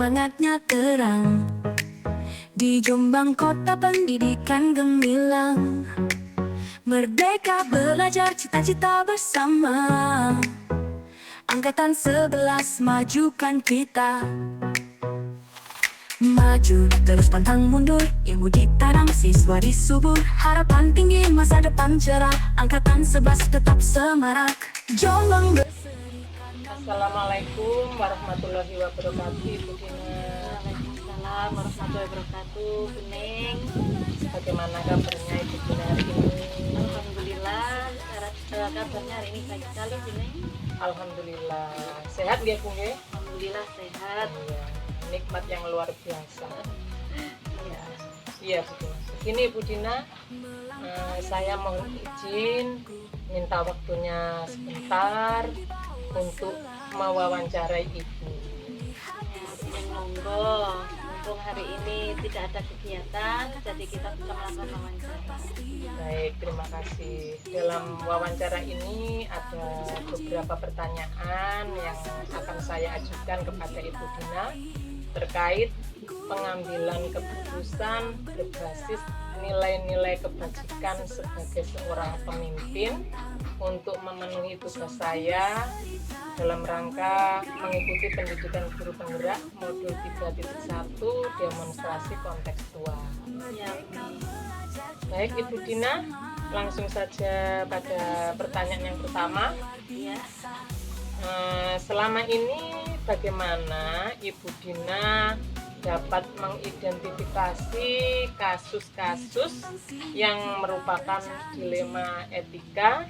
semangatnya terang. Di Jombang kota pendidikan gemilang, merdeka belajar cita-cita bersama. Angkatan 11 majukan kita. Maju terus pantang mundur, ilmu ditanam siswa disubur. Harapan tinggi masa depan cerah, Angkatan 11 tetap semarak. Jombang berseri. Assalamualaikum warahmatullahi wabarakatuh, Ibu Dina. Waalaikumsalam warahmatullahi wabarakatuh, Bening. Bagaimana kabarnya Ibu Dina hari ini? Alhamdulillah, kabarnya hari ini baik sekali, Bening. Alhamdulillah. Sehat ya, Bu? Alhamdulillah sehat. Iya, nikmat yang luar biasa. Ya, Iya, betul. Begini Ibu Dina, saya mohon izin minta waktunya sebentar untuk mewawancarai Ibu. Bening monggo. Mumpung hari ini tidak ada kegiatan, jadi kita bisa melakukan wawancara. Baik, terima kasih. Dalam wawancara ini ada beberapa pertanyaan yang akan saya ajukan kepada Ibu Dina terkait pengambilan keputusan berbasis nilai-nilai kebajikan sebagai seorang pemimpin untuk memenuhi tugas saya dalam rangka mengikuti pendidikan guru penggerak modul 3.1 demonstrasi kontekstual. Ya, Bening. Baik Ibu Dina, langsung saja pada pertanyaan yang pertama. Ya, Selama ini bagaimana Ibu Dina dapat mengidentifikasi kasus-kasus yang merupakan dilema etika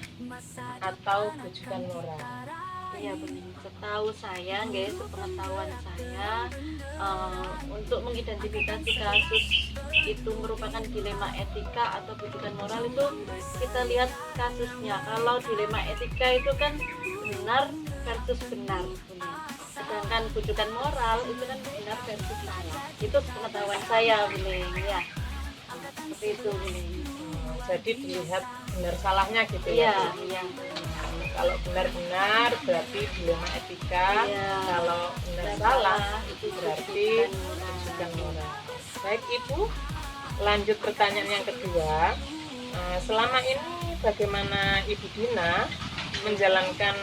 atau bujukan moral? iya Bening. Setahu saya, guys, sepengetahuan saya, untuk mengidentifikasi kasus itu merupakan dilema etika atau bujukan moral itu kita lihat kasusnya. Kalau dilema etika itu kan benar versus benar, Bening. Sedangkan bujukan moral itu kan benar versus salah. Itu pengetahuan saya, Bening, ya. Seperti itu, Bening. Jadi dilihat benar salahnya gitu Iya, ya. iya. Kalau benar-benar berarti dilema etika, Iya. kalau benar Dan salah itu berarti bujukan moral. Baik Ibu, lanjut pertanyaan yang kedua. Selama ini bagaimana Ibu Dina menjalankan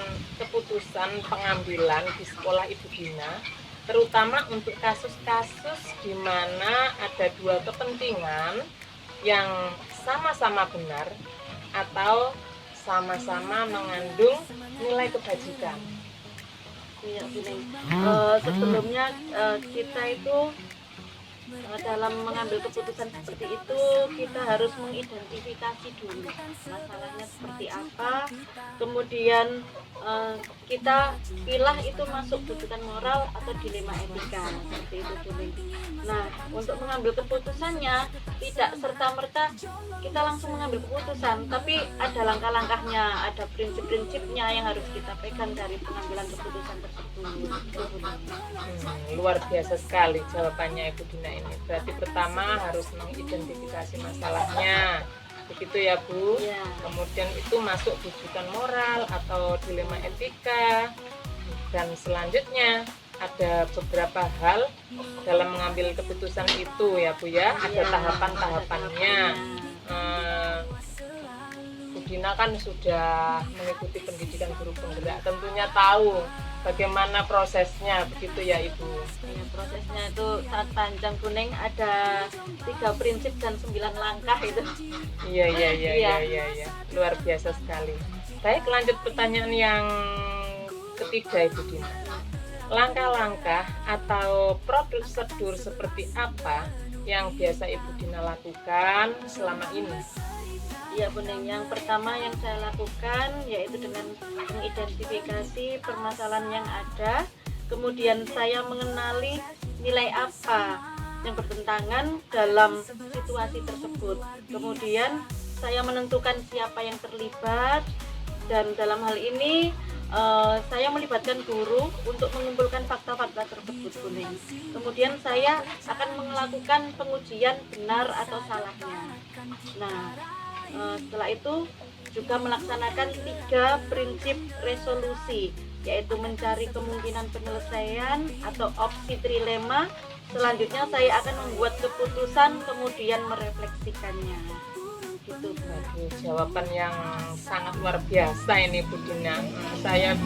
keputusan pengambilan di sekolah Ibu Dina, terutama untuk kasus-kasus di mana ada dua kepentingan yang sama-sama benar atau sama-sama mengandung nilai kebajikan. Iya, Bening. Sebelumnya kita itu dalam mengambil keputusan seperti itu kita harus mengidentifikasi dulu masalahnya seperti apa, kemudian kita pilah itu masuk bujukan moral atau dilema etika, seperti itu Bening. Nah, untuk mengambil keputusannya tidak serta-merta kita langsung mengambil keputusan, tapi ada langkah-langkahnya, ada prinsip-prinsipnya yang harus kita pegang dari pengambilan keputusan tersebut. Luar biasa sekali jawabannya Ibu Dina ini. Berarti pertama harus mengidentifikasi masalahnya, begitu ya Bu. Ya. Kemudian itu masuk bujukan moral atau dilema etika, dan selanjutnya ada beberapa hal dalam mengambil keputusan itu ya Bu ya. Ada Ya, tahapan-tahapannya. Bu Dina kan sudah mengikuti pendidikan guru penggerak, tentunya tahu bagaimana prosesnya, begitu ya Ibu. Ya, prosesnya itu sangat panjang, Bening. Ada 3 prinsip dan 9 langkah itu. Iya. Luar biasa sekali. Baik, lanjut pertanyaan yang ketiga Ibu Dina. Langkah-langkah atau prosedur seperti apa yang biasa Ibu Dina lakukan selama ini? Ya, Bening. Yang pertama yang saya lakukan yaitu dengan mengidentifikasi permasalahan yang ada, kemudian saya mengenali nilai apa yang bertentangan dalam situasi tersebut. Kemudian saya menentukan siapa yang terlibat, dan dalam hal ini saya melibatkan guru untuk mengumpulkan fakta-fakta tersebut, Bening. Kemudian saya akan melakukan pengujian benar atau salahnya. Nah, setelah itu juga melaksanakan 3 prinsip resolusi. yaitu mencari kemungkinan penyelesaian atau opsi trilema. Selanjutnya saya akan membuat keputusan kemudian merefleksikannya. Gitu. Waduh, jawaban yang sangat luar biasa ini Bu Dina. Saya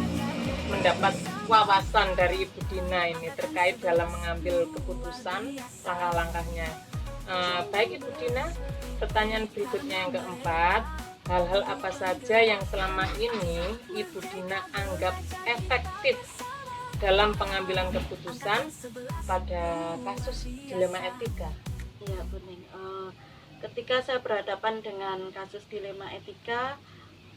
mendapat wawasan dari Ibu Dina ini terkait dalam mengambil keputusan, langkah-langkahnya. Baik Ibu Dina, pertanyaan berikutnya yang keempat, hal-hal apa saja yang selama ini Ibu Dina anggap efektif dalam pengambilan keputusan pada kasus dilema etika? Iya, Bu Ning. Ketika saya berhadapan dengan kasus dilema etika,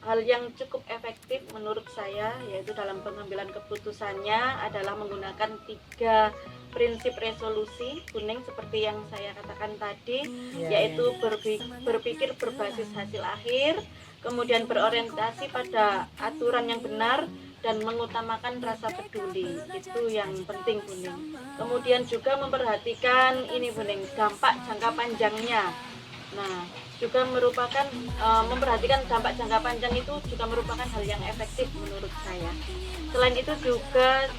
hal yang cukup efektif menurut saya yaitu dalam pengambilan keputusannya adalah menggunakan 3 prinsip resolusi kuning seperti yang saya katakan tadi, yaitu berpikir berbasis hasil akhir, kemudian berorientasi pada aturan yang benar, dan mengutamakan rasa peduli. Itu yang penting, Buning. Kemudian juga memperhatikan ini, Buning, dampak jangka panjangnya. Nah, juga merupakan memperhatikan dampak jangka panjang itu juga merupakan hal yang efektif menurut saya. Selain itu juga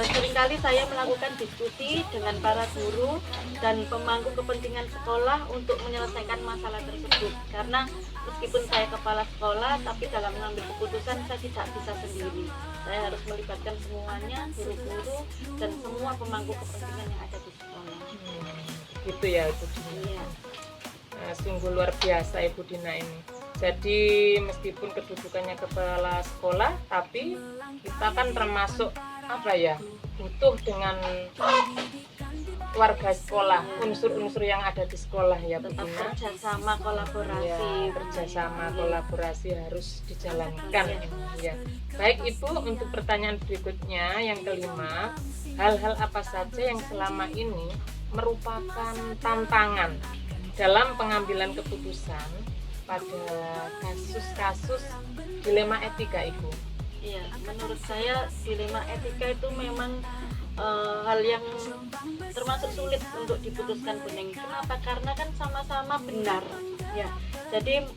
seringkali saya melakukan diskusi dengan para guru dan pemangku kepentingan sekolah untuk menyelesaikan masalah tersebut. Karena meskipun saya kepala sekolah, tapi dalam mengambil keputusan saya tidak bisa sendiri. Saya harus melibatkan semuanya, guru-guru dan semua pemangku kepentingan yang ada di sekolah. Gitu ya Ibu Dina. Iya. Sungguh luar biasa Ibu Dina ini. Jadi meskipun kedudukannya kepala sekolah, tapi kita kan termasuk butuh dengan warga sekolah, unsur-unsur yang ada di sekolah ya Bu Tetap Dina. kerjasama, kolaborasi. Ya, kerjasama, Iya. kolaborasi harus dijalankan. Ya. Baik Ibu, untuk pertanyaan berikutnya yang kelima, hal-hal apa saja yang selama ini merupakan tantangan dalam pengambilan keputusan pada kasus-kasus dilema etika Ibu? Iya, menurut saya dilema etika itu memang hal yang termasuk sulit untuk diputuskan, Buning. Kenapa? Karena kan sama-sama benar, ya. Jadi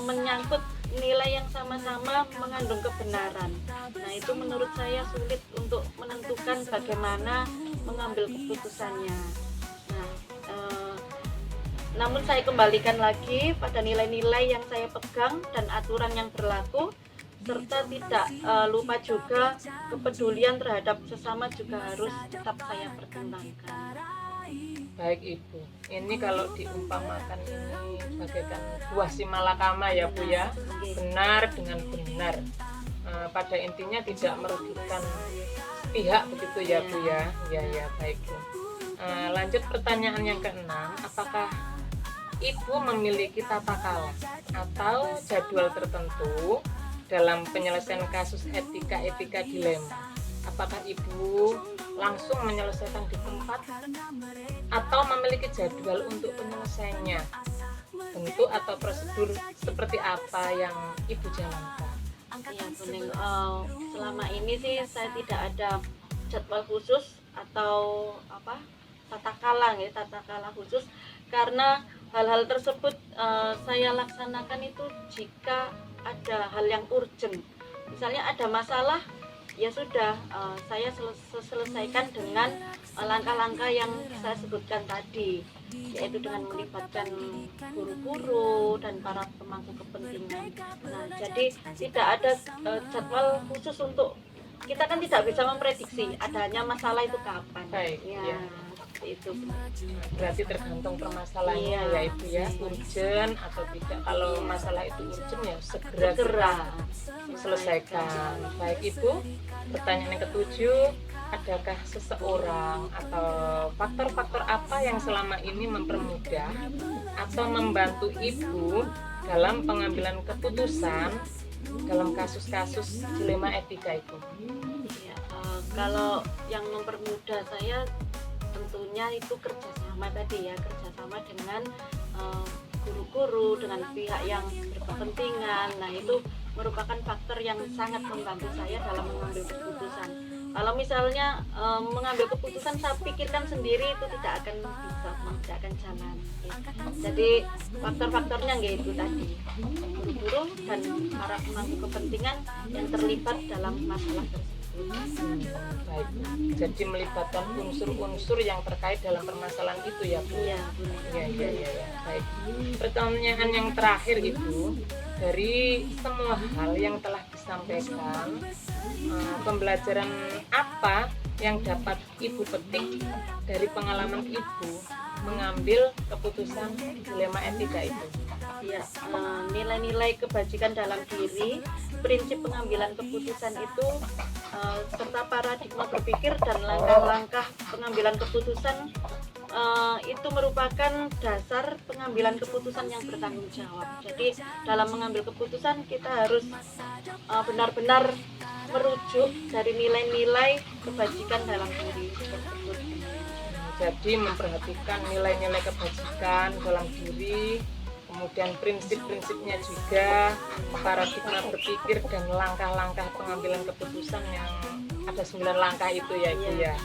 menyangkut nilai yang sama-sama mengandung kebenaran. Nah, itu menurut saya sulit untuk menentukan bagaimana mengambil keputusannya. Nah, namun saya kembalikan lagi pada nilai-nilai yang saya pegang dan aturan yang berlaku, serta tidak lupa juga kepedulian terhadap sesama juga harus tetap saya pertimbangkan. Baik Ibu, ini kalau diumpamakan ini bagaikan buah si malakama ya Bu ya, benar dengan benar. Pada intinya tidak merugikan pihak begitu ya Bu ya. Ya baik Bu. Lanjut pertanyaan yang keenam, apakah Ibu memiliki tata kelola atau jadwal tertentu dalam penyelesaian kasus etika dilema? Apakah Ibu langsung menyelesaikan di tempat atau memiliki jadwal untuk penyelesaiannya? Bentuk atau prosedur seperti apa yang Ibu jalankan? Ya, Buning, selama ini sih saya tidak ada jadwal khusus atau tata kelola khusus, karena hal-hal tersebut saya laksanakan itu jika ada hal yang urgent. Misalnya ada masalah, ya sudah, saya selesaikan dengan langkah-langkah yang saya sebutkan tadi, yaitu dengan melibatkan guru-guru dan para pemangku kepentingan. Nah, jadi tidak ada jadwal khusus untuk, kita kan tidak bisa memprediksi adanya masalah itu kapan. Baik, ya. ya. Itu Berarti tergantung permasalahannya ya Ibu ya, urgent atau tidak. Kalau masalah itu urgent ya segera kita selesaikan. Baik Ibu, pertanyaan yang ketujuh, adakah seseorang atau faktor-faktor apa yang selama ini mempermudah atau membantu Ibu dalam pengambilan keputusan dalam kasus-kasus dilema etika itu? ya, kalau yang mempermudah saya tentunya itu kerjasama tadi ya, kerjasama dengan guru-guru, dengan pihak yang berkepentingan. Nah, itu merupakan faktor yang sangat membantu saya dalam mengambil keputusan. Kalau misalnya mengambil keputusan saya pikirkan sendiri, itu tidak akan bisa, tidak akan jalan. Jadi faktor-faktornya itu tadi, guru-guru dan para pemangku kepentingan yang terlibat dalam masalah tersebut. Baik, jadi melibatkan unsur-unsur yang terkait dalam permasalahan itu ya Bu. Iya, Bu. Iya. Baik. Pertanyaan yang terakhir Ibu, dari semua hal yang telah disampaikan, pembelajaran apa yang dapat Ibu petik dari pengalaman Ibu mengambil keputusan dilema etika itu? Ya, nilai-nilai kebajikan dalam diri, prinsip pengambilan keputusan itu, serta paradigma berpikir dan langkah-langkah pengambilan keputusan itu merupakan dasar pengambilan keputusan yang bertanggung jawab. Jadi dalam mengambil keputusan kita harus benar-benar merujuk dari nilai-nilai kebajikan dalam diri tersebut. Jadi memperhatikan nilai-nilai kebajikan dalam diri, kemudian prinsip-prinsipnya juga, paradigma berpikir dan langkah-langkah pengambilan keputusan yang ada 9 langkah itu ya Ibu ya.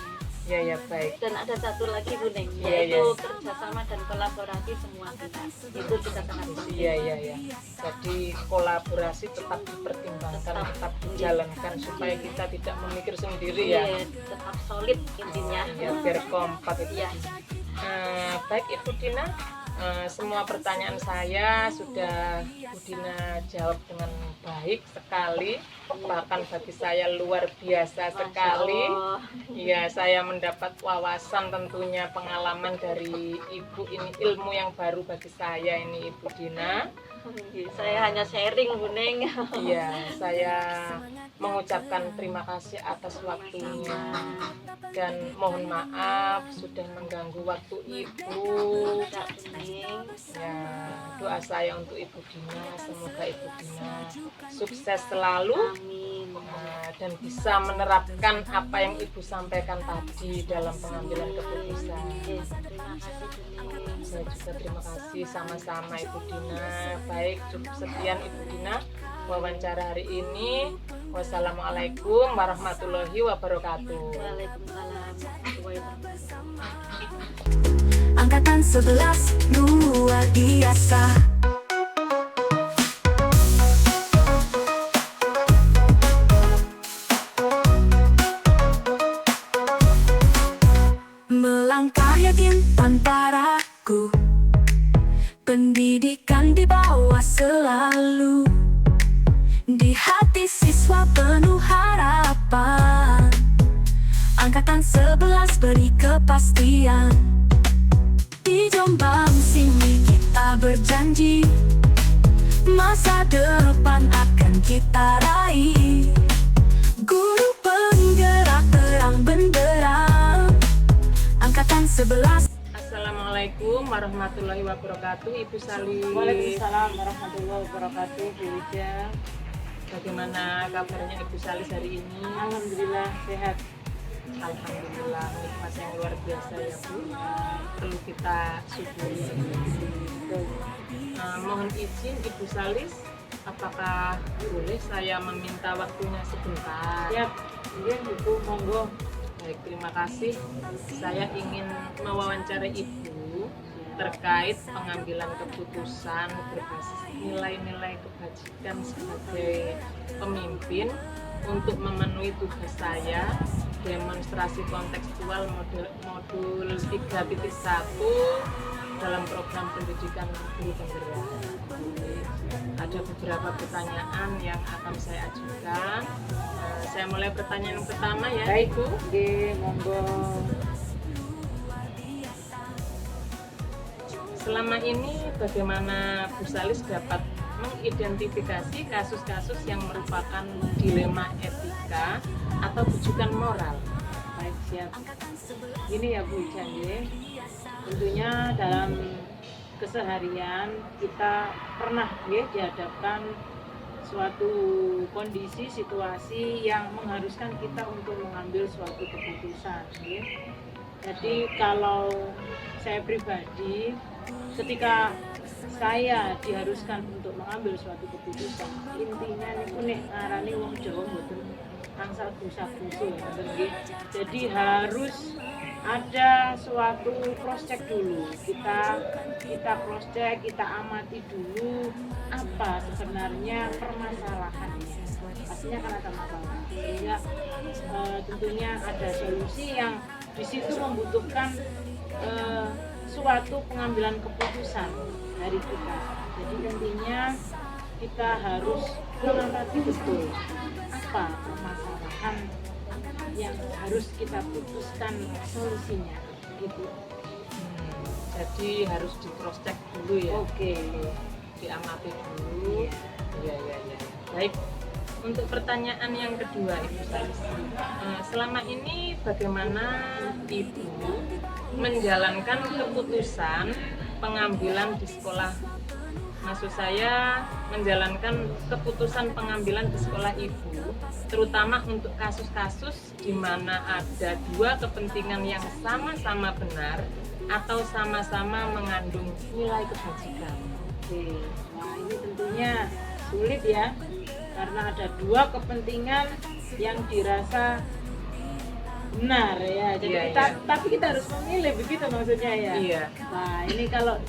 Ya baik. Dan ada satu lagi Bu Neng, Iya, yaitu kerjasama dan kolaborasi semua pihak. Itu juga sangat penting. Iya. Jadi kolaborasi tetap dipertimbangkan, tetap dijalankan supaya kita tidak memikir sendiri ya. Iya, tetap solid intinya. Ya biar kompak itu. Iya. Baik Ibu Dina, semua pertanyaan saya sudah Bu Dina jawab dengan baik sekali, bahkan bagi saya luar biasa sekali. Iya, saya mendapat wawasan tentunya, pengalaman dari Ibu, ini ilmu yang baru bagi saya ini Ibu Dina. Saya hanya sharing Bu Neng. Iya, saya mengucapkan terima kasih atas waktunya dan mohon maaf sudah mengganggu waktu Ibu. Ya, doa saya untuk Ibu Dina, semoga Ibu Dina sukses selalu. Dan bisa menerapkan apa yang Ibu sampaikan tadi dalam pengambilan keputusan. Saya juga terima kasih, sama-sama Ibu Dina. Baik, cukup sekian Ibu Dina wawancara hari ini. Wassalamualaikum warahmatullahi wabarakatuh. Waalaikumsalam warahmatullahi wabarakatuh. Angkatan 11 luar biasa. Melangkah yakin tanpa ragu, pendidikan di bawah selalu, di hati siswa penuh harapan. Angkatan 11 beri kepastian. Di Jombang sini kita berjanji, masa depan akan kita raih. Guru penggerak terang bendera, Angkatan 11. Assalamualaikum warahmatullahi wabarakatuh, Ibu Sali. Waalaikumsalam warahmatullahi wabarakatuh, Bu Ija. Bagaimana kabarnya Ibu Salis hari ini? Alhamdulillah sehat. Alhamdulillah, nikmat yang luar biasa ya Bu, perlu kita syukuri. Mohon izin Ibu Salis, apakah boleh saya meminta waktunya sebentar? Siap, iya Bu, monggo. Baik, terima kasih. Saya ingin mewawancarai Ibu terkait pengambilan keputusan berbasis nilai-nilai kebajikan sebagai pemimpin untuk memenuhi tugas saya, demonstrasi kontekstual modul 3.1 dalam program pendidikan guru penggerak. Ada beberapa pertanyaan yang akan saya ajukan. Saya mulai pertanyaan yang pertama ya. Baik, Ibu. Oke, monggo. Selama ini bagaimana Bu Salis dapat mengidentifikasi kasus-kasus yang merupakan dilema etika atau rujukan moral? Baik, siap. Gini ya Bu Ijan, tentunya dalam keseharian kita pernah dihadapkan suatu kondisi situasi yang mengharuskan kita untuk mengambil suatu keputusan. Jadi kalau saya pribadi, ketika saya diharuskan untuk mengambil suatu keputusan, intinya niku nek ngarani wong Jawa mboten angsal busa-busu. Jadi harus ada suatu cross check dulu. Kita cross check, kita amati dulu apa sebenarnya permasalahannya. pastinya akan ada masalah. Sehingga tentunya ada solusi yang di situ membutuhkan suatu pengambilan keputusan dari kita. Jadi intinya kita harus mengamati betul apa permasalahan yang harus kita putuskan solusinya gitu. Jadi harus di cross check dulu ya. Oke. Diamati dulu. Iya. Baik. Untuk pertanyaan yang kedua Ibu Salis, selama ini bagaimana Ibu menjalankan keputusan pengambilan di sekolah? Maksud saya menjalankan keputusan pengambilan di sekolah Ibu, terutama untuk kasus-kasus di mana ada dua kepentingan yang sama-sama benar atau sama-sama mengandung nilai kebajikan. Oke. Nah, ini tentunya sulit ya, karena ada dua kepentingan yang dirasa benar ya. Jadi Iya. tapi kita harus memilih, begitu maksudnya ya. Iya. Nah, ini kalau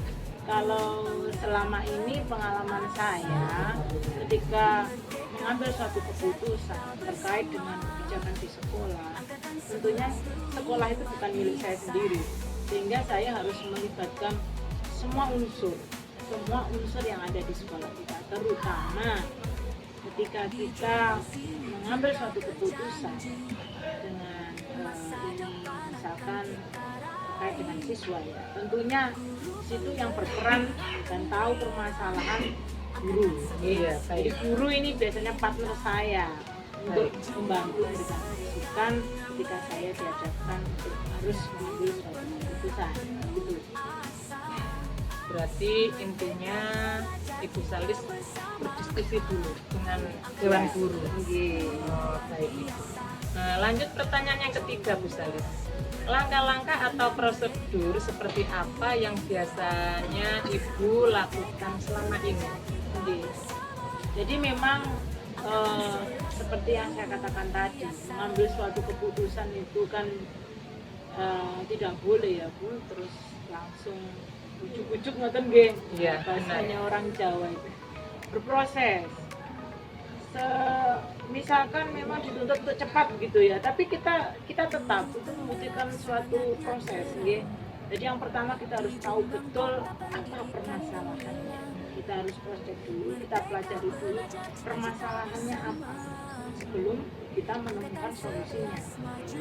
selama ini pengalaman saya ketika mengambil suatu keputusan terkait dengan kebijakan di sekolah, tentunya sekolah itu bukan milik saya sendiri, sehingga saya harus melibatkan semua unsur yang ada di sekolah kita, terutama ketika kita mengambil suatu keputusan dengan ini misalkan terkait dengan siswa ya, tentunya di situ yang berperan dan tahu permasalahan guru. Iya, Jadi baik. guru ini biasanya partner saya untuk membantu memberikan masukan ketika saya diajarkan untuk harus mengambil suatu keputusan gitu. Berarti intinya Ibu Salis berdiskusi dulu dengan Dewan Guru. Oh, baik. Lanjut pertanyaan yang ketiga Bu Salis. Langkah-langkah atau prosedur seperti apa yang biasanya Ibu lakukan selama ini? Jadi memang seperti yang saya katakan tadi, mengambil suatu keputusan itu kan tidak boleh ya Bu, terus langsung ujuk-ujuk ngoten nggih. Iya, Bahasanya orang Jawa itu berproses. Misalkan memang dituntut untuk cepat gitu ya, tapi kita tetap itu membutuhkan suatu proses nggih. Jadi yang pertama kita harus tahu betul apa permasalahannya. Kita harus proses dulu, kita pelajari dulu permasalahannya apa sebelum kita menemukan solusinya.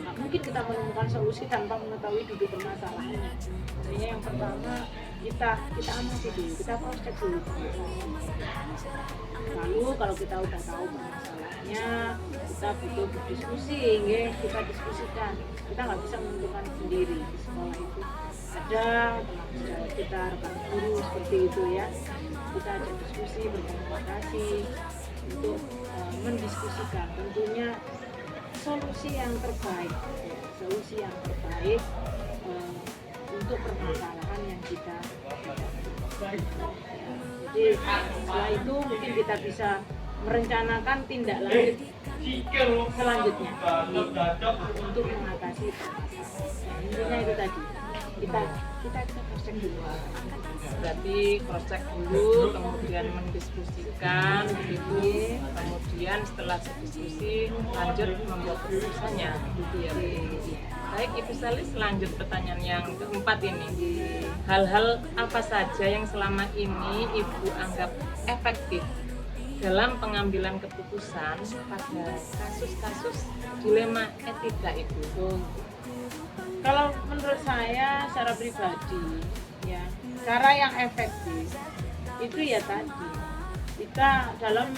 Nah, mungkin kita menemukan solusi tanpa mengetahui duduk permasalahannya. Jadi yang pertama kita amati dulu, kita proses dulu. Lalu kalau kita udah tahu permasalahannya, kita butuh berdiskusi, kita diskusikan. Kita nggak bisa menentukan sendiri di sekolah itu. Ada teman sejawat kita, rekan guru seperti itu ya. Kita ada diskusi, berkomunikasi untuk mendiskusikan tentunya solusi yang terbaik, ya, solusi yang terbaik untuk permasalahan yang kita jadi setelah itu mungkin kita bisa merencanakan tindak lanjut selanjutnya untuk mengatasi permasalahan. Intinya itu tadi, kita cross check dulu. Berarti cross check dulu, kemudian mendiskusikan begitu, kemudian setelah diskusi lanjut membuat keputusannya gitu ya. Baik Ibu Salis, lanjut pertanyaan yang keempat ini. Hal-hal apa saja yang selama ini Ibu anggap efektif dalam pengambilan keputusan pada kasus-kasus dilema etika Ibu? Kalau menurut saya secara pribadi ya, cara yang efektif itu ya tadi, kita dalam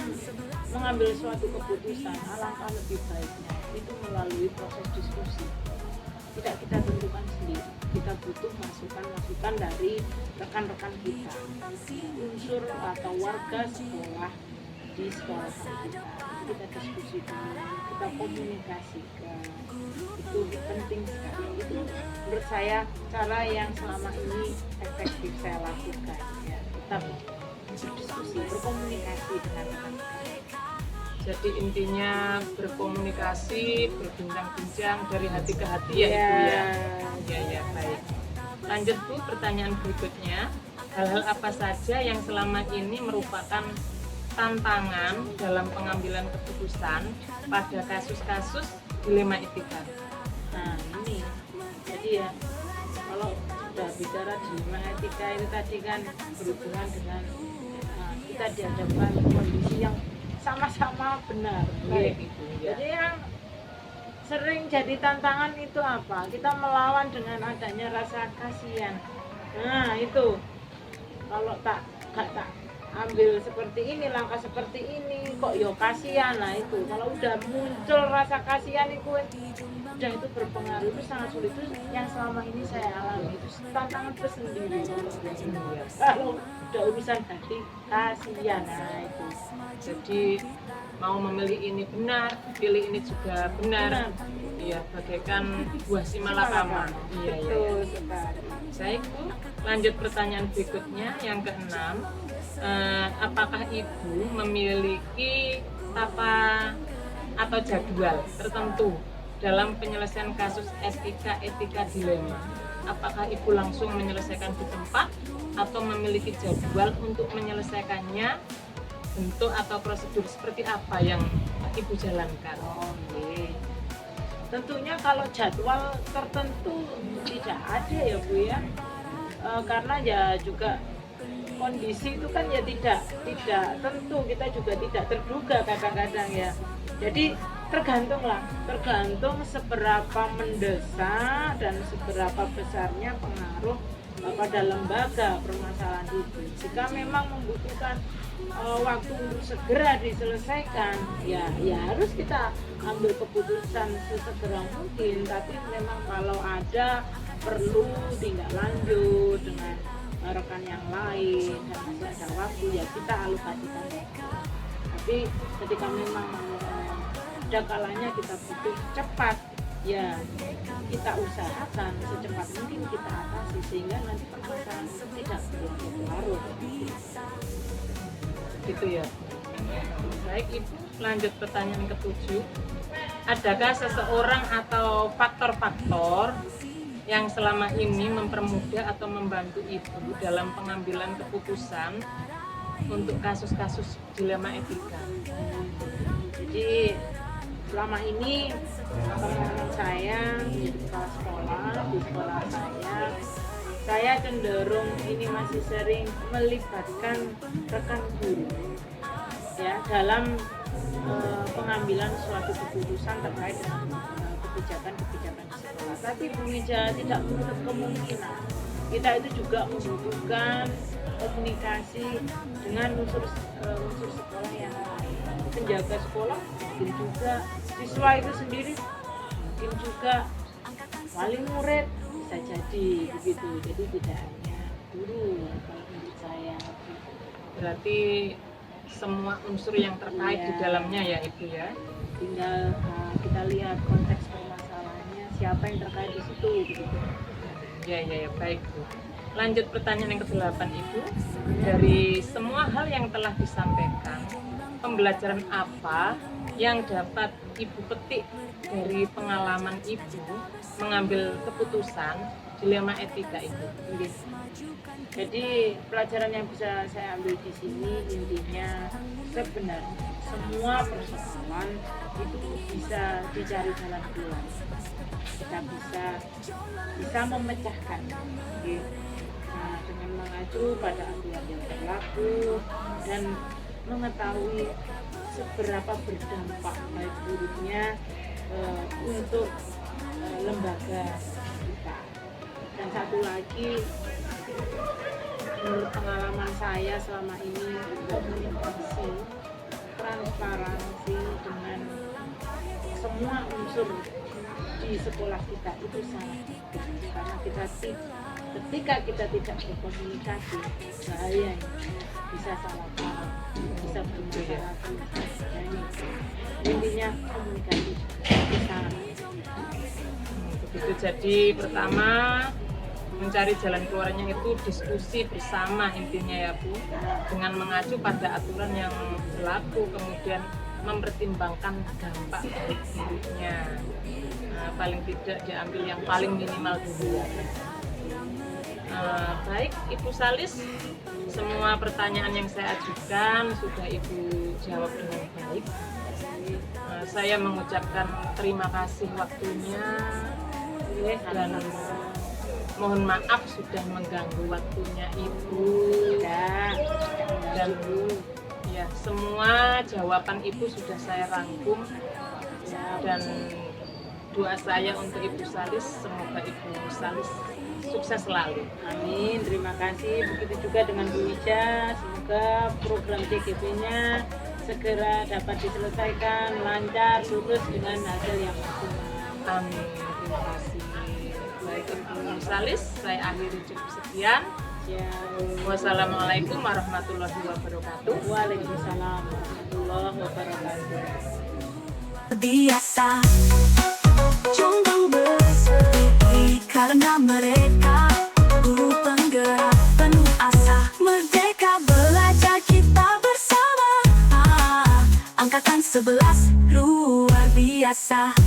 mengambil suatu keputusan alangkah lebih baiknya itu melalui proses diskusi. Tidak kita tentukan sendiri, kita butuh masukan dari rekan-rekan kita, unsur atau warga sekolah di sekolah kita. Kita diskusi dulu, kita komunikasikan, itu penting sekali. Itu menurut saya cara yang selama ini efektif saya lakukan ya, tetap berdiskusi, berkomunikasi dengan rekan-rekan. Jadi intinya berkomunikasi, berbincang-bincang dari hati ke hati ya Ibu ya. Ya, baik. Lanjut Bu, pertanyaan berikutnya. Hal-hal apa saja yang selama ini merupakan tantangan dalam pengambilan keputusan pada kasus-kasus dilema etika. Nah ini, jadi ya kalau sudah bicara dilema etika itu tadi kan berhubungan dengan kita dihadapkan kondisi yang sama-sama benar. Iya, Baik. gitu ya. Jadi yang sering jadi tantangan itu apa? Kita melawan dengan adanya rasa kasihan. Nah itu kalau gak tak ambil seperti ini, langkah seperti ini, kok yo kasihan. Nah itu kalau udah muncul rasa kasihan itu udah itu berpengaruh, itu sangat sulit. Itu yang selama ini saya alami, itu tantangan tersendiri. Kalau udah urusan hati kasihan, nah itu. Jadi mau memilih ini benar, pilih ini juga benar. Iya, bagaikan buah si malakama. Iya, iya. Betul sekali. Baik, Bu. Lanjut pertanyaan berikutnya yang keenam. Apakah Ibu memiliki tata atau jadwal tertentu dalam penyelesaian kasus etika dilema? Apakah Ibu langsung menyelesaikan di tempat atau memiliki jadwal untuk menyelesaikannya? Bentuk atau prosedur seperti apa yang Ibu jalankan? Oke. Tentunya kalau jadwal tertentu tidak ada ya Bu ya. Karena ya juga kondisi itu kan ya tidak tentu, kita juga tidak terduga kadang-kadang ya. Jadi tergantung seberapa mendesak dan seberapa besarnya pengaruh pada lembaga permasalahan itu. Jika memang membutuhkan waktu untuk segera diselesaikan, ya harus kita ambil keputusan sesegera mungkin. Tapi memang kalau ada perlu tindak lanjut dengan rekan yang lain dan masih ada waktu, ya kita alokasikan waktu. Tapi ketika memang ada kalanya kita butuh cepat, ya kita usahakan secepat mungkin kita atasi sehingga nanti permasalahan itu tidak berlarut. Gitu ya. Baik, Ibu, lanjut pertanyaan ke-7. Adakah seseorang atau faktor-faktor yang selama ini mempermudah atau membantu Ibu dalam pengambilan keputusan untuk kasus-kasus dilema etika? Jadi selama ini teman-teman saya di kepala sekolah, di sekolah saya cenderung ini masih sering melibatkan rekan guru ya dalam pengambilan suatu keputusan terkait dengan kebijakan-kebijakan di sekolah. Tapi Bu Mija tidak menutup kemungkinan kita itu juga membutuhkan komunikasi dengan unsur sekolah yang lain. Penjaga sekolah mungkin juga, siswa itu sendiri mungkin juga, wali murid bisa jadi begitu. Jadi tidak hanya guru kalau menurut saya. Berarti semua unsur yang terkait di dalamnya ya Ibu ya. Tinggal kita lihat konteks permasalahannya, siapa yang terkait di situ begitu. Ya, baik Bu. Lanjut pertanyaan yang ke-8 Ibu. Dari semua hal yang telah disampaikan, pembelajaran apa yang dapat Ibu petik dari pengalaman Ibu mengambil keputusan dilema etika itu? Jadi pelajaran yang bisa saya ambil di sini intinya sebenarnya semua persoalan itu bisa dicari jalan keluar. Kita bisa memecahkan. Nah, dengan mengacu pada aturan yang berlaku dan mengetahui seberapa berdampak baik buruknya untuk lembaga kita. Dan satu lagi, menurut pengalaman saya selama ini, komunikasi, transparansi dengan semua unsur di sekolah kita itu sangat penting. Karena ketika kita tidak berkomunikasi, bahaya bisa salah paham, bisa bermasalah. Intinya komunikasi itu sangat begitu. Jadi pertama mencari jalan keluarnya itu diskusi bersama intinya ya Bu, dengan mengacu pada aturan yang berlaku, kemudian mempertimbangkan dampak baik buruknya. Paling tidak diambil yang paling minimal dulu ya. Baik Ibu Salis, semua pertanyaan yang saya ajukan sudah Ibu jawab dengan baik. Saya mengucapkan terima kasih waktunya dan mohon maaf sudah mengganggu waktunya Ibu. Dan ya, semua jawaban Ibu sudah saya rangkum, dan doa saya untuk Ibu Salis, semoga Ibu Salis sukses selalu. Amin, terima kasih. Begitu juga dengan Bu Ija, semoga program JGP-nya segera dapat diselesaikan lancar, lurus dengan hasil yang maksimal. Amin, terima kasih. Baik Ibu Salis, saya akhiri cukup sekian. Ya, Wassalamualaikum warahmatullahi wabarakatuh. Waalaikumsalam warahmatullahi wabarakatuh. Biasa Jombang berseri karena mereka guru penggerak penuh asa. Merdeka belajar kita bersama, Angkatan 11 luar biasa.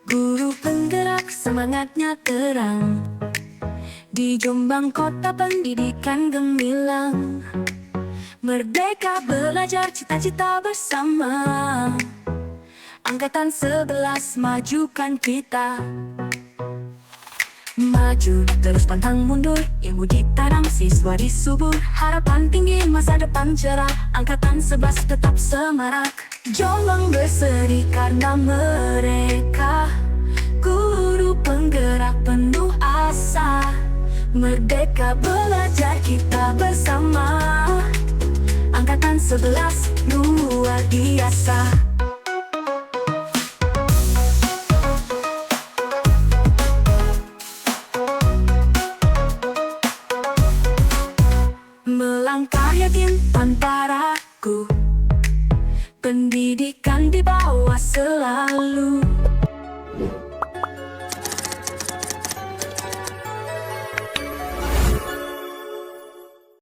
Guru penggerak semangatnya terang, di Jombang kota pendidikan gemilang. Merdeka belajar cita-cita bersama, Angkatan 11 majukan kita. Maju terus pantang mundur, ilmu ditanam siswa disubur. Harapan tinggi masa depan cerah, Angkatan 11 tetap semarak. Jombang berseri karena mereka guru penggerak penuh asa. Merdeka belajar kita bersama, Angkatan 11 luar biasa. Melangkah yakin tanpa ragu, pendidikan di bawah selalu.